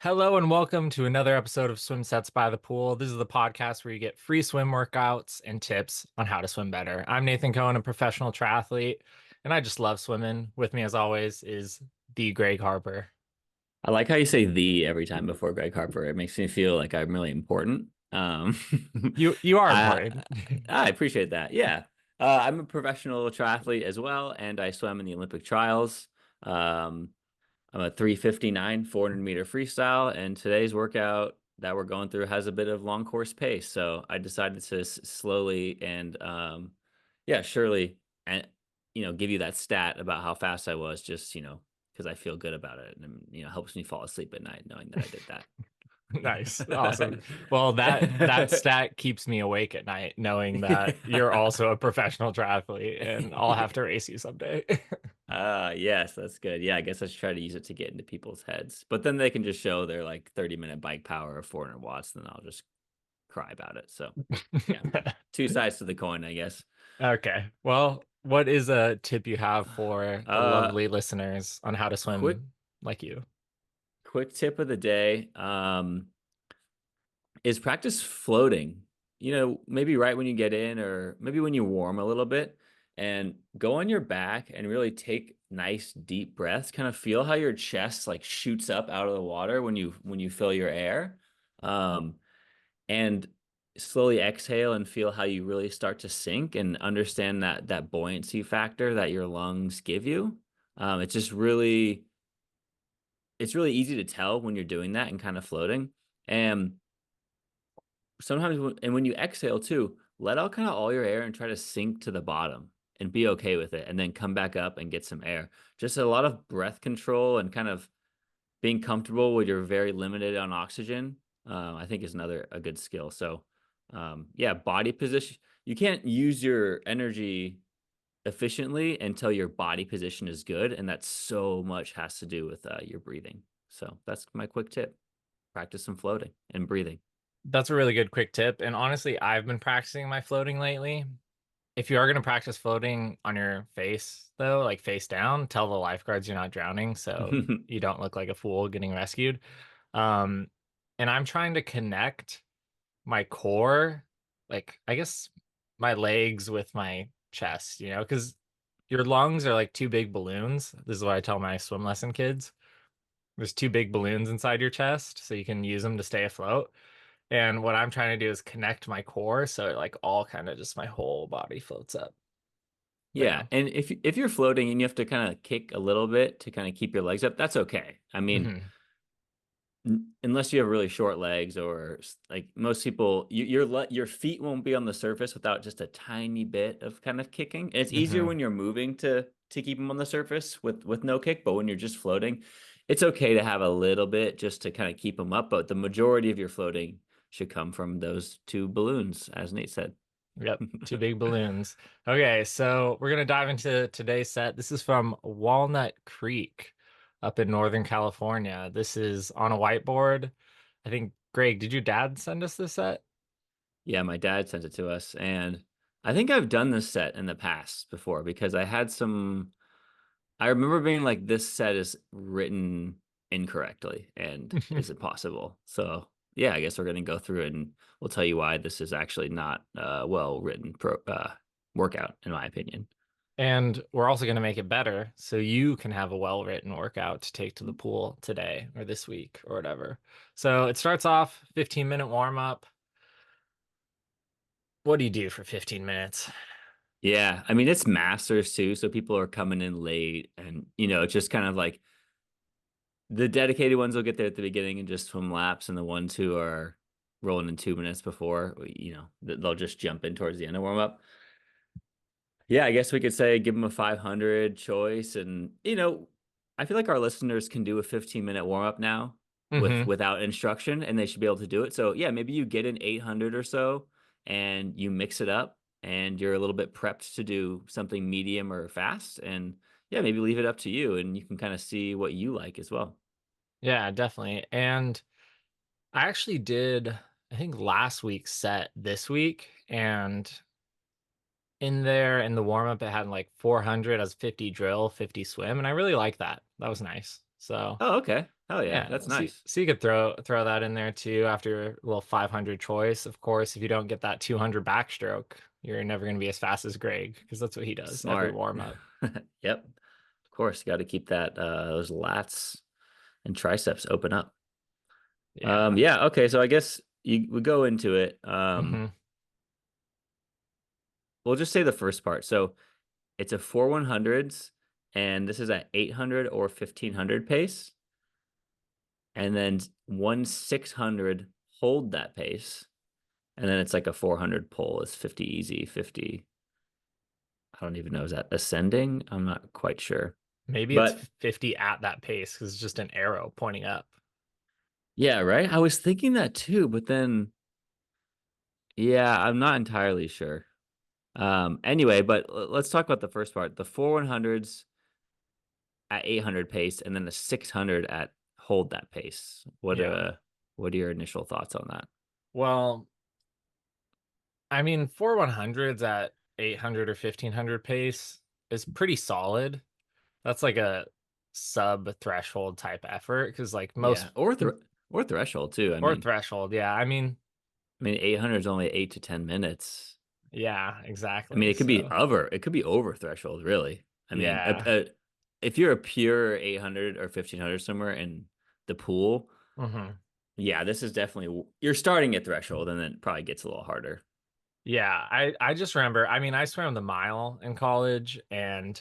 Hello and welcome to another episode of Swim Sets by the Pool. This is the podcast where you get free swim workouts and tips on how to swim better. I'm Nathan Cohen, a professional triathlete, and I just love swimming. With me, as always, is the Greg Harper. I like how you say "the" every time before Greg Harper. It makes me feel like I'm really important. You are I important. I appreciate that. Yeah, I'm a professional triathlete as well, and I swam in the Olympic trials. Um, I'm a 3:59 400-meter freestyle, and today's workout that we're going through has a bit of long course pace. So I decided to slowly and yeah, surely, and give you that stat about how fast I was, just because I feel good about it, and helps me fall asleep at night knowing that I did Nice. Awesome. that. Well, that stat keeps me awake at night, knowing that you're also a professional triathlete and I'll have to race you someday. Yes, that's good. Yeah, I guess I should try to use it to get into people's heads. But then they can just show their like 30-minute bike power of 400 watts, then I'll just cry about it. So, yeah, two sides to the coin, I guess. Okay. Well, what is a tip you have for the Uh, lovely listeners on how to quick swim like you? quick tip of the day. Is practice floating. Maybe right when you get in or maybe when you warm a little bit and go on your back and really take nice deep breaths. Kind of feel how your chest like shoots up out of the water when you fill your air. Um, and slowly exhale and feel how you really start to sink and understand that buoyancy factor that your lungs give you. It's just really it's really easy to tell when you're doing that and kind of floating. And sometimes when you exhale too, let out kind of all your air and try to sink to the bottom and be okay with it and then come back up and get some air. Just a lot of breath control and kind of being comfortable with you're very limited on oxygen. I think is another a good skill. So yeah, body position. You can't use your energy efficiently until your body position is good, and that so much has to do with your breathing. So that's my quick tip. Practice some floating and breathing. That's a really good quick tip. And honestly, I've been practicing my floating lately. If you are going to practice floating on your face, though, like face down, tell the lifeguards you're not drowning so you don't look like a fool getting rescued. Um, and I'm trying to connect my core, like I guess my legs with my chest, because your lungs are like two big balloons. This is what I tell my swim lesson kids. There's two big balloons inside your chest, so you can use them to stay afloat. And what I'm trying to do is connect my core so it like all kind of just my whole body floats up. But Yeah, and if you're floating and you have to kind of kick a little bit to kind of keep your legs up, that's okay. I mean, mhm. unless you have really short legs or like most people, your feet won't be on the surface without just a tiny bit of kind of kicking. And it's easier Mhm. when you're moving to keep them on the surface with no kick, but when you're just floating, it's okay to have a little bit just to kind of keep them up. But the majority of your floating should come from those two balloons, as Nate said. Yep, two big balloons. Okay, so we're gonna dive into today's set. This is from Walnut Creek up in Northern California. This is on a whiteboard. I think, Greg, did your dad send us this set? Yeah, my dad sent it to us, and I think I've done this set in the past before because I had some. I remember being like, "This set is written incorrectly, and is it possible?" So yeah, I guess we're gonna go through it, and we'll tell you why this is actually not well written workout, in my opinion. And we're also going to make it better so you can have a well-written workout to take to the pool today or this week or whatever. So it starts off 15-minute warm up. What do you do for 15 minutes? Yeah, I mean it's Masters too, so people are coming in late, and it's just kind of like the dedicated ones will get there at the beginning and just swim laps, and the ones who are rolling in 2 minutes before, they'll just jump in towards the end of warm up. Yeah, I guess we could say give them a 500 choice, and I feel like our listeners can do a 15-minute warm up now Hmm. without instruction, and they should be able to do it. So yeah, maybe you get an 800 or so, and you mix it up, and you're a little bit prepped to do something medium or fast, and yeah, maybe leave it up to you, and you can kind of see what you like as well. Yeah, definitely. And I actually did, I think last week's set this week, and in there in the warm up, it had like 400 as 50 drill, 50 swim, and I really like that. That was nice. So, Oh, okay. Hell yeah, Yeah, that's so, nice. so you could throw that in there too after a little 500 choice. Of course, if you don't get that 200 backstroke, you're never going to be as fast as Greg because that's what he does every Smart. warm up. Yep. Of course, got to keep that those lats and triceps open up. Yeah. Yeah, okay, so I guess you we go into it. Hmm. We'll just say the first part. So it's a 4 100s, and this is at 800 or 1500 pace, and then 1 600 hold that pace, and then it's like a 400 pull is 50 easy, 50. I don't even know, is that ascending? I'm not quite sure. Maybe it's But 50 at that pace because it's just an arrow pointing up. yeah, right. I was thinking that too, but then yeah, I'm not entirely sure. Anyway, but let's talk about the first part. The 4 100s at 800 pace, and then the 600 at hold that pace. Yeah. What are your initial thoughts on that? Well, I mean, 4 100s at 800 or 1500 pace is pretty solid. That's like a sub threshold type effort because like Yeah, most or threshold too. or threshold, yeah. I mean 800 is only 8 to 10 minutes. Yeah, I mean, exactly. So, it could be over threshold, really. I mean, yeah. if you're a pure 800 or 1500 somewhere in the pool, Hmm. yeah, this is definitely you're starting at threshold, and then it probably gets a little harder. Yeah, I just remember, I mean, I swam the mile in college and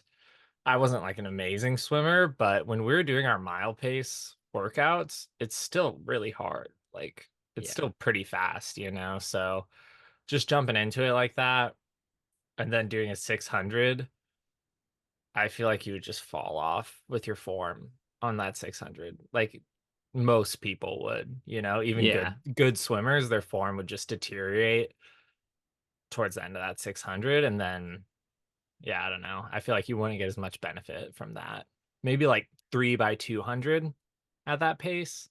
I wasn't like an amazing swimmer, but when we were doing our mile pace workouts, it's still really hard. Like it's Yeah, still pretty fast, you know? So just jumping into it like that and then doing a 600, I feel like you would just fall off with your form on that 600. Like most people would, you know, even yeah, good swimmers, their form would just deteriorate towards the end of that 600 and then yeah, I don't know. I feel like you wouldn't get as much benefit from that. Maybe like 3 by 200 at that pace,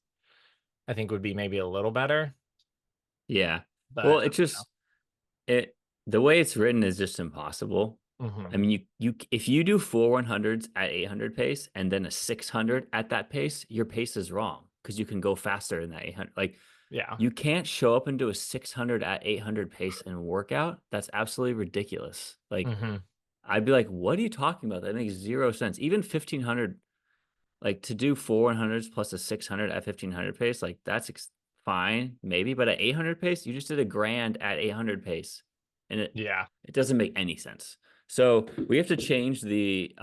I think would be maybe a little better, yeah. Well, but it's just it the way it's written is just impossible. I hmm. mean, you if you do 4 100s at 800 pace and then a 600 at that pace, your pace is wrong because you can go faster in that 800. Like Yeah. you can't show up and do a 600 at 800 pace and workout. That's absolutely ridiculous. Like Hmm. I'd be like, what are you talking about? That makes zero sense. Even 1500, like to do 4 100s plus a 600 at 1500 pace, like that's fine, maybe. But at 800 pace, you just did a grand at 800 pace, and Yeah. it doesn't make any sense. So we have to change the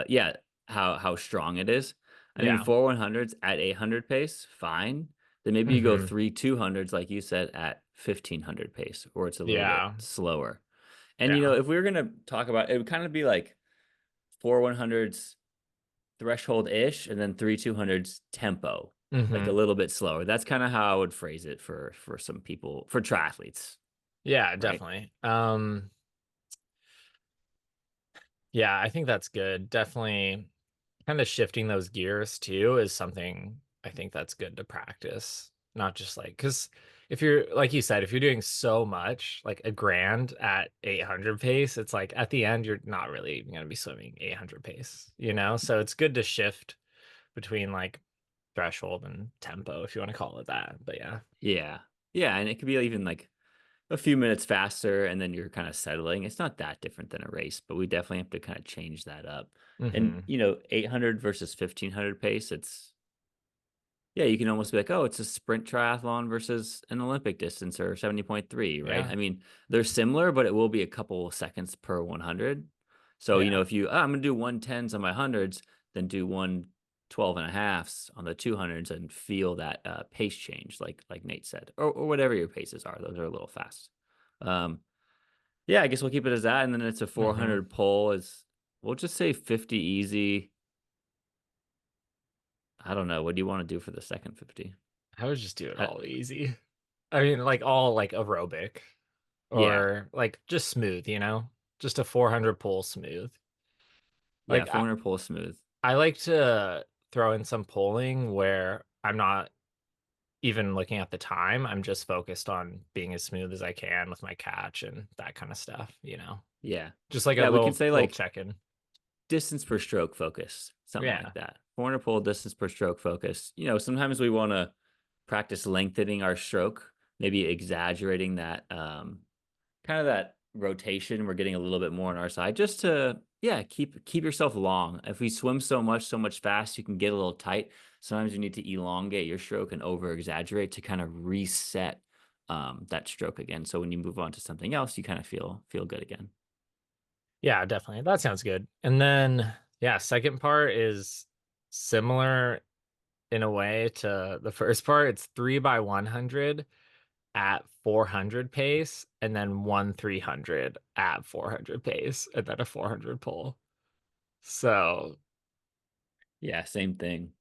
yeah how strong it is. I mean, Yeah. 4 100s at 800 pace, fine. Then maybe you go Hmm. 3 200s, like you said, at 1500 pace, or it's a little bit Yeah. slower. And Yeah. if we were gonna talk about it, would kind of be like 4 100s threshold ish, and then 3 200s tempo, like a Hmm. little bit slower. That's kind of how I would phrase it for some people, for triathletes, Yeah, right? definitely. Yeah, I think that's good. Definitely kind of shifting those gears too is something I think that's good to practice. Not just like, because if you're, like you said, if you're doing so much, like a grand at 800 pace, it's like at the end, you're not really going to be swimming 800 pace, you know? So it's good to shift between like threshold and tempo, if you want to call it that. But yeah. Yeah, yeah, and it could be even like a few minutes faster, and then you're kind of settling. It's not that different than a race, but we definitely have to kind of change that up. And Hmm. 800 versus 1500 pace, it's yeah, you can almost be like, oh, it's a sprint triathlon versus an Olympic distance or 70.3, right? Yeah. I mean, they're similar, but it will be a couple seconds per 100. So, Yeah. if you, I'm going to do 110s on my hundreds, then do 112 and a halfs on the 200s and feel that pace change, like Nate said, or whatever your paces are. Those are a little fast. Um, yeah, I guess we'll keep it as that. And then it's a Hmm. 400 pull is, we'll just say 50 easy. I don't know. What do you want to do for the second 50? I would just do it I, all easy. I mean, like all like aerobic yeah. or like just smooth, you know? Just a 400 pull smooth. Yeah, Like 400 pull smooth. I like to throw in some polling where I'm not even looking at the time. I'm just focused on being as smooth as I can with my catch and that kind of stuff, you know. Yeah. Just like a Yeah, we can say little like check-in. distance per stroke focus, something like Yeah. that. 400 pull, distance per stroke focus. Sometimes we want to practice lengthening our stroke, maybe exaggerating that kind of that rotation. We're getting a little bit more on our side just to, yeah, keep yourself long. If we swim so much fast, you can get a little tight. Sometimes you need to elongate your stroke and over exaggerate to kind of reset that stroke again. So when you move on to something else, you kind of feel good again. Yeah, definitely. That sounds good. And then, yeah, second part is similar in a way to the first part. It's 3 by 100 at 400 pace, and then 1 300 at 400 pace, and then a 400 pull. So, Yeah, same thing.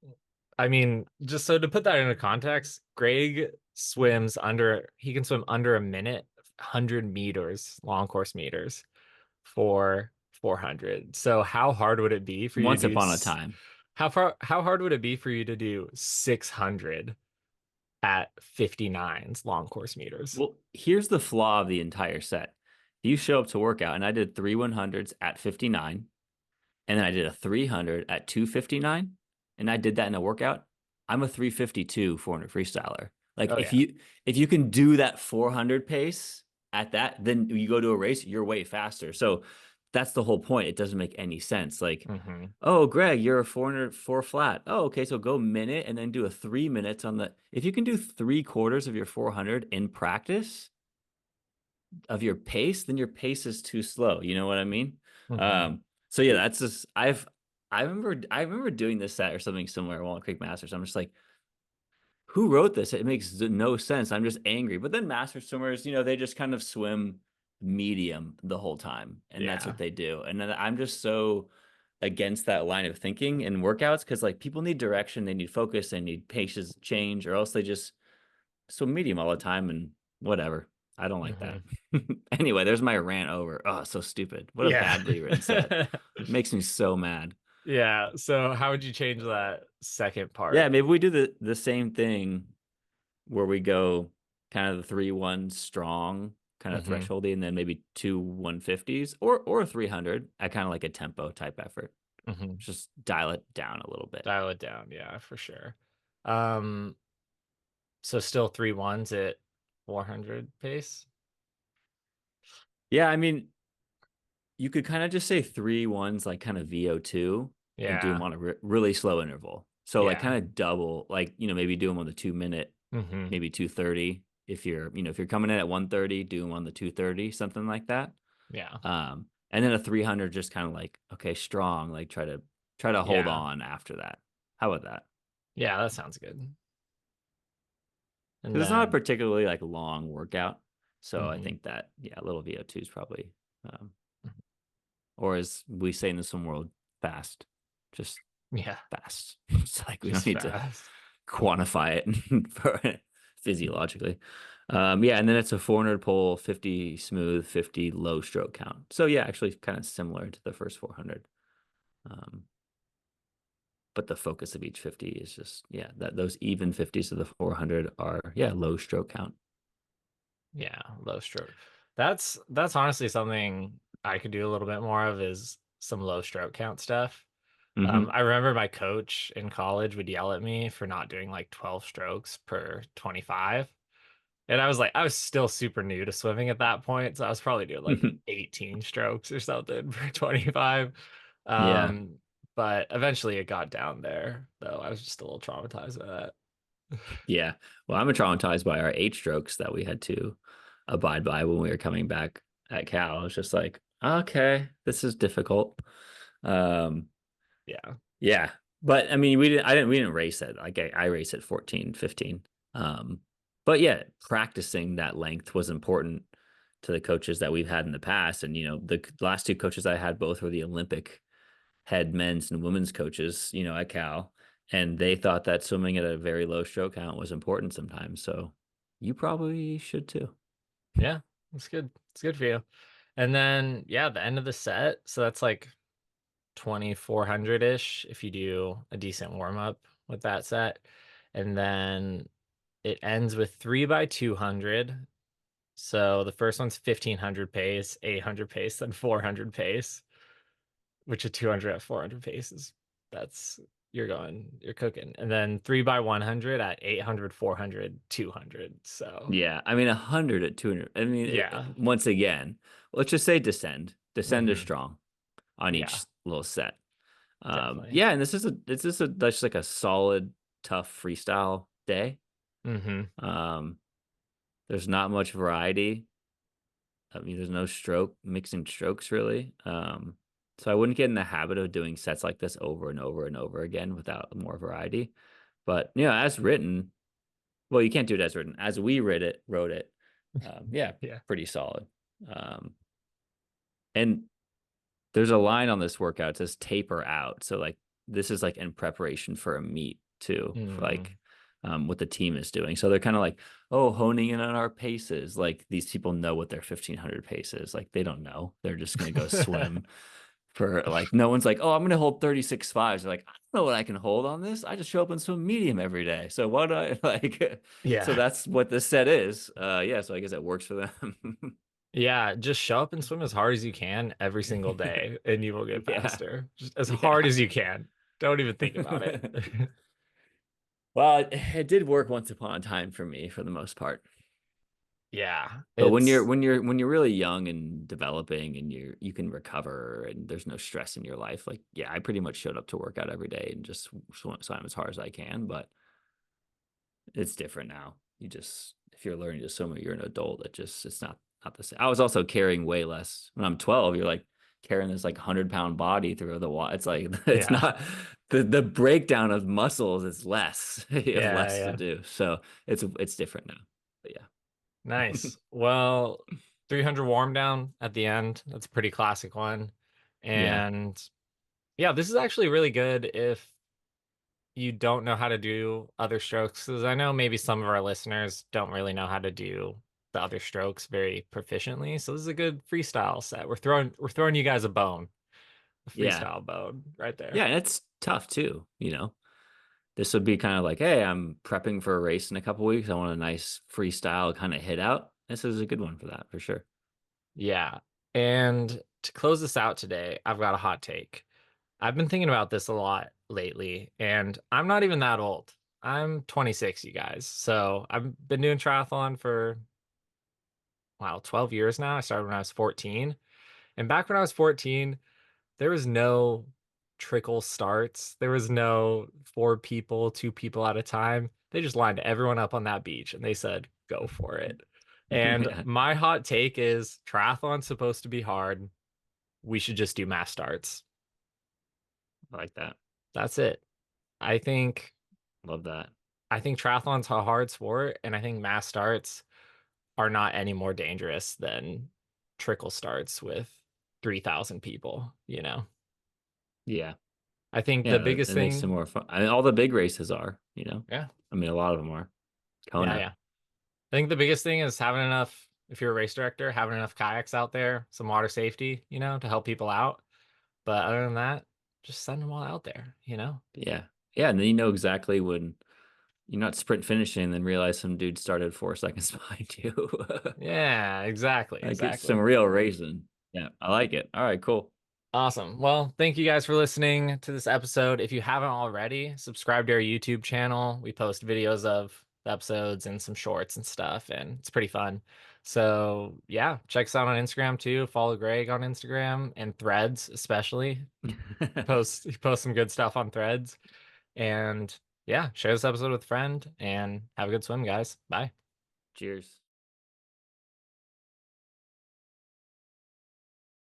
I mean, just so to put that into context, Greg he can swim under a minute, 100 meters, long course meters for 400. So how hard would it be for you to Once do upon a time. how hard would it be for you to do 600 at 59's long course meters? Well, here's the flaw of the entire set. You show up to workout, and I did three 100s at 59, and then I did a 300 at 259, and I did that in a workout. I'm a 352 400 freestyler. Like Oh if yeah. you can do that 400 pace at that, then you go to a race, you're way faster. So that's the whole point. It doesn't make any sense. Like, Hmm. oh, Greg, you're a 400 four flat. Oh, okay, so go minute and then do a 3 minutes on the. If you can do 3/4 of your 400 in practice of your pace, then your pace is too slow. You know what I mean? Hmm. So yeah, that's just I remember doing this set or something similar at Walnut Creek Masters. I'm just like, who wrote this? It makes no sense. I'm just angry. But then master swimmers, they just kind of swim medium the whole time, and that's Yeah. what they do. And then I'm just so against that line of thinking in workouts because like people need direction, they need focus, they need paces change, or else they just swim medium all the time and whatever. I don't like that. Hmm. Anyway, there's my rant over. Oh, so stupid. What a Yeah. badly written set. Makes me so mad. Yeah. So how would you change that second Yeah, part? maybe we do the same thing where we go kind of the 3-1 strong kind of Hmm. thresholdy and then maybe two 150s or 300 at kind of like a tempo type effort. Hmm. Just dial it down a little bit. Dial it down. Yeah, for sure. Um, so still 3 1s at 400 pace. Yeah, I mean, you could kind of just say 3-1s like kind of VO2 and do them Yeah. on a really slow interval. So like Yeah. kind of double, like, maybe do them on the 2 minute, Hmm. maybe 230. If you're coming in at 130, do them on the 230, something like that. Yeah. And then a 300 just kind of like, okay, strong, like try to hold Yeah. on after that. How about that? Yeah, that sounds good. And Because it's not a then, particularly like long workout. So I mhm. think that, yeah, a little VO2 is probably, um, or as we say in the swim world, fast, just Yeah, fast. It's like we don't just need to fast. quantify it for physiologically. Yeah, and then it's a 400 pull, 50 smooth, 50 low stroke count. So yeah, actually kind of similar to the first 400. Um, but the focus of each 50 is just, yeah, that those even 50s of the 400 are, yeah, low stroke count. Yeah, low stroke. That's honestly something I could do a little bit more of is some low stroke count stuff. Hmm. I remember my coach in college would yell at me for not doing like 12 strokes per 25. And I was still super new to swimming at that point. So I was probably doing like 18 strokes or something per 25. Yeah. Um, but eventually it got down there, though. I was just a little traumatized by that. Yeah. Well, I'm traumatized by our 8 strokes that we had to abide by when we were coming back at Cal. I was just like, okay, this is difficult. Um, Yeah. yeah. But I mean, we didn't race it. Like I race at 14, 15. But yeah, practicing that length was important to the coaches that we've had in the past. And, the last two coaches I had both were the Olympic head men's and women's coaches, at Cal, and they thought that swimming at a very low stroke count was important sometimes. So you probably should too. Yeah. It's good. It's good for you. And then, yeah, the end of the set. So that's like 2400-ish if you do a decent warm up with that set. And then it ends with 3 by 200. So the first one's 1500 pace, 800 pace, then 400 pace. which is 200 at 400 paces. That's you're cooking. And then 3 by 100 at 800, 400, 200. So, Yeah, I mean 100 at 200. I mean, yeah. once again, let's just say descend. Descend is Hmm. strong on Yeah, each little set. definitely. Yeah, and this is a that's like a solid, tough freestyle day. Hmm. Um, there's not much variety. I mean, there's no mixing strokes really. So I wouldn't get in the habit of doing sets like this over and over and over again without more variety. But as written, well, you can't do it as written. As we wrote it, yeah, Yeah. pretty solid. Um, and there's a line on this workout. It says taper out. So like this is like in preparation for a meet too, for like Mm. what the team is doing. So they're kind of like, oh, honing in on our paces. Like these people know what their 1500 pace is. Like they don't know. They're just gonna go swim for like no one's like, oh, I'm gonna hold 36 fives. They're like, I don't know what I can hold on this. I just show up and swim medium every day. So what do I like? So Yeah. that's what this set is. Yeah. So I guess it works for them. Yeah, just show up and swim as hard as you can every single day, and you will get Yeah. faster. Just as hard Yeah. as you can. Don't even think about it. Well, it did work once upon a time for me for the most part. Yeah, But it's when you're really young and developing and you can recover and there's no stress in your life, like yeah, I pretty much showed up to work out every day and just swim as hard as I can, but it's different now. You just if you're learning to swim or you're an adult, it's not the same. I was also carrying way less when I'm 12. You're like carrying this like 100-pound body through the water. It's like it's yeah. not the breakdown of muscles is less. You have Yeah, less to yeah. do, so it's different now. But yeah, Nice. Well, 300 warm down at the end. That's a pretty classic one. yeah, And yeah, this is actually really good if you don't know how to do other strokes, because I know maybe some of our listeners don't really know how to do the other strokes very proficiently. So this is a good freestyle set. We're throwing you guys a bone, a yeah, freestyle bone right there. yeah. And it's tough too. This would be kind of like, hey, I'm prepping for a race in a couple weeks. I want a nice freestyle kind of hit out. This is a good one for that for sure. Yeah. And to close this out today, I've got a hot take. I've been thinking about this a lot lately, and I'm not even that old. I'm 26, you guys. So I've been doing triathlon for, wow, 12 years now. I started when I was 14. And back when I was 14, there was no trickle starts. There was no four people, two people at a time. They just lined everyone up on that beach and they said, go for it. And Yeah, my hot take is triathlon's supposed to be hard. We should just do mass starts. I like that. That's it. I think Love that. I think triathlon's a hard sport, and I think mass starts are not any more dangerous than trickle starts with 3,000 people, you know? Yeah. I think the Yeah, biggest it makes it thing, more fun. I mean, all the big races are. yeah, I mean, a lot of them are. yeah, Kona. yeah. I think the biggest thing is having enough, if you're a race director, having enough kayaks out there, some water safety, to help people out. But other than that, just send them all out there, you know? Yeah. Yeah. And then you know exactly when you're not sprint finishing and then realize some dude started 4 seconds behind you. Yeah, exactly, Like it's some exactly. real racing. Yeah. I like it. All right, cool. Awesome. Well, thank you guys for listening to this episode. If you haven't already, subscribe to our YouTube channel. We post videos of the episodes and some shorts and stuff, and it's pretty fun. So, yeah, check us out on Instagram too. Follow Greg on Instagram and Threads, especially. He posts some good stuff on Threads. And yeah, share this episode with a friend and have a good swim, guys. Bye. Cheers.